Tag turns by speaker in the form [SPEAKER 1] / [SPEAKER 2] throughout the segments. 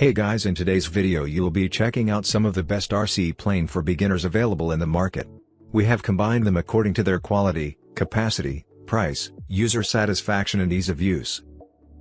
[SPEAKER 1] Hey guys, in today's video you will be checking out some of the best RC plane for beginners available in the market. We have combined them according to their quality, capacity, price, user satisfaction and ease of use.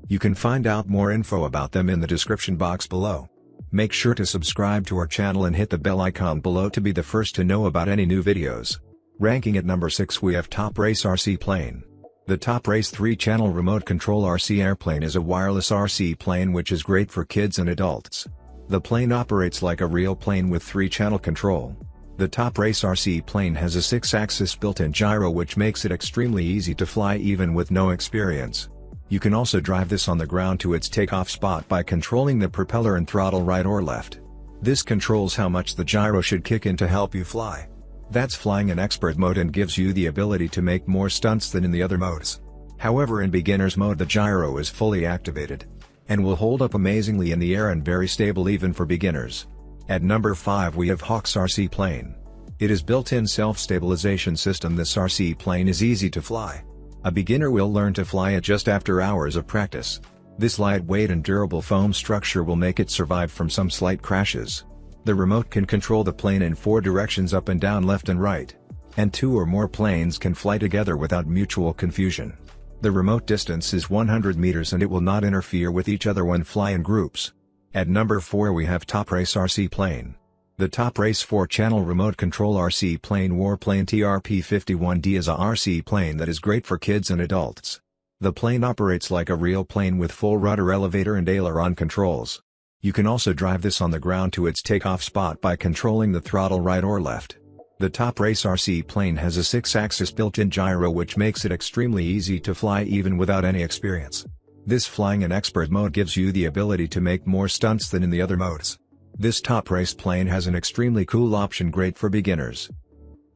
[SPEAKER 1] You can find out more info about them in the description box below. Make sure to subscribe to our channel and hit the bell icon below to be the first to know about any new videos. Ranking at number 6 we have TopRace RC Plane. The TopRace 3-channel remote control RC airplane is a wireless RC plane which is great for kids and adults. The plane operates like a real plane with 3-channel control. The TopRace RC plane has a 6-axis built-in gyro which makes it extremely easy to fly even with no experience. You can also drive this on the ground to its takeoff spot by controlling the propeller and throttle right or left. This controls how much the gyro should kick in to help you fly. That's flying in expert mode and gives you the ability to make more stunts than in the other modes. However, in beginner's mode the gyro is fully activated and will hold up amazingly in the air and very stable even for beginners. At number 5 we have Hawk's RC Plane. It is built-in self-stabilization system. This RC plane is easy to fly. A beginner will learn to fly it just after hours of practice. This lightweight and durable foam structure will make it survive from some slight crashes. The remote can control the plane in 4 directions, up and down, left and right. And 2 or more planes can fly together without mutual confusion. The remote distance is 100 meters and it will not interfere with each other when fly in groups. At number 4 we have TopRace RC Plane. The TopRace 4-channel remote control RC plane warplane TRP-51D is a RC plane that is great for kids and adults. The plane operates like a real plane with full rudder, elevator and aileron controls. You can also drive this on the ground to its takeoff spot by controlling the throttle right or left. The TopRace RC plane has a 6-axis built-in gyro which makes it extremely easy to fly even without any experience. This flying in expert mode gives you the ability to make more stunts than in the other modes. This TopRace plane has an extremely cool option, great for beginners.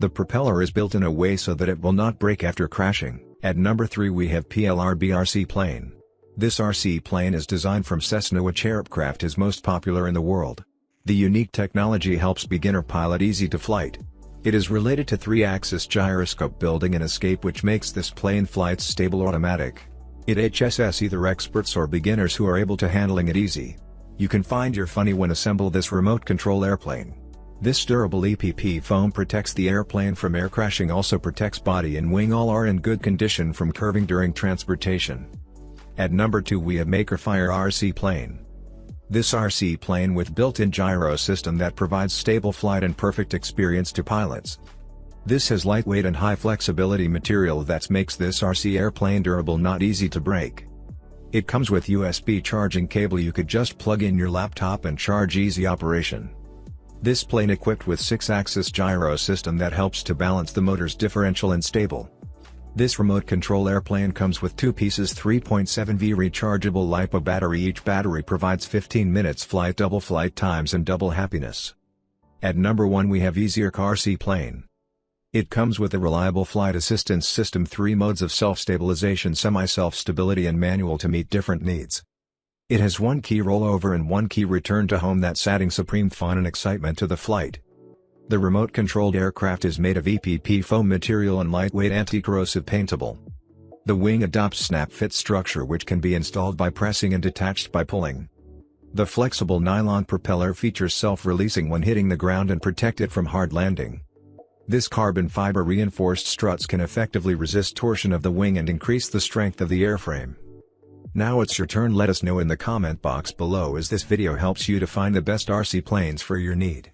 [SPEAKER 1] The propeller is built in a way so that it will not break after crashing. At number 3 we have PLRB RC Plane. This RC plane is designed from Cessna, which aircraft is most popular in the world. The unique technology helps beginner pilot easy to flight. It is related to 3-axis gyroscope building and escape which makes this plane flights stable automatic. It HSS either experts or beginners who are able to handling it easy. You can find your funny when assemble this remote control airplane. This durable EPP foam protects the airplane from air crashing, also protects body and wing all are in good condition from curving during transportation. At number 2 we have Makerfire RC Plane. This RC plane with built-in gyro system that provides stable flight and perfect experience to pilots. This has lightweight and high flexibility material that makes this RC airplane durable, not easy to break. It comes with USB charging cable, you could just plug in your laptop and charge, easy operation. This plane equipped with 6-axis gyro system that helps to balance the motor's differential and stable. This remote control airplane comes with 2 pieces 3.7V rechargeable LiPo battery. Each battery provides 15 minutes flight, double flight times and double happiness. At number 1 we have EasyAir RC Plane. It comes with a reliable flight assistance system, 3 modes of self-stabilization, semi-self-stability and manual to meet different needs. It has 1 key rollover and 1 key return to home, that's adding supreme fun and excitement to the flight. The remote-controlled aircraft is made of EPP foam material and lightweight anti-corrosive paintable. The wing adopts snap-fit structure which can be installed by pressing and detached by pulling. The flexible nylon propeller features self-releasing when hitting the ground and protect it from hard landing. This carbon fiber reinforced struts can effectively resist torsion of the wing and increase the strength of the airframe. Now it's your turn. Let us know in the comment box below as this video helps you to find the best RC planes for your need.